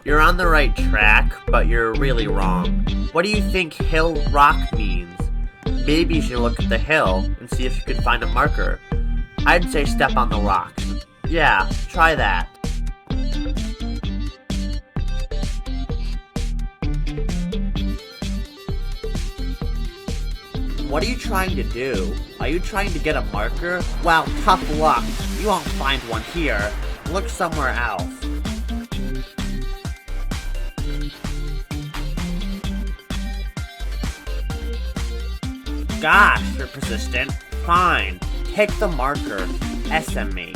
You're on the right track, but you're really wrong. What do you think hill rock means? Maybe you should look at the hill and see if you could find a marker. I'd say step on the rocks. Yeah, try that. What are you trying to do? Are you trying to get a marker? Well, tough luck. You won't find one here. Look somewhere else. Gosh, you're persistent. Fine. Take the marker. SM me.